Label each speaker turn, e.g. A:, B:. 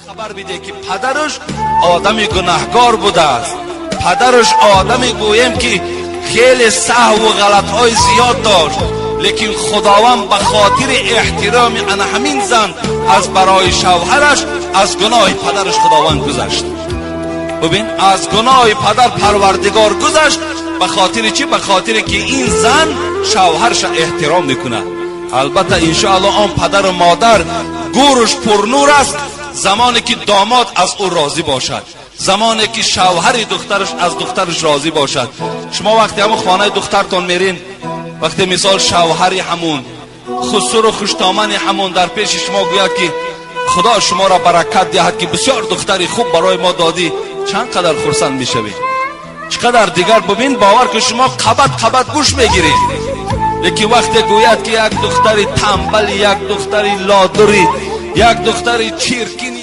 A: خبر بده که پدرش آدمی گناهکار بوده است، پدرش آدمی گویم که خیلی سهو و غلطهای زیاد داشت، لیکن خداوند به خاطر احترام ان همین زن از برای شوهرش از گناه پدرش خداوند گذشت. ببین از گناه پدر پروردگار گذشت. به خاطر چی؟ به خاطر که این زن شوهرش احترام میکنه. البته انشاءالله آن پدر و مادر گورش پرنور است زمانی که داماد از او راضی باشد، زمانی که شوهر دخترش از دخترش راضی باشد. شما وقتی همون خانه دخترتون میرین، وقتی مثال شوهری همون خسر و خوشتامن همون در پیش شما گوید که خدا شما را برکت دهد که بسیار دختری خوب برای ما دادی، چند قدر خرسند میشوید، چقدر دیگر. ببین باور که شما قبط گوش میگیرید، لیکن وقتی گوید که یک دختری تنبل، یک دختری لادری، یک دختری چیرکین،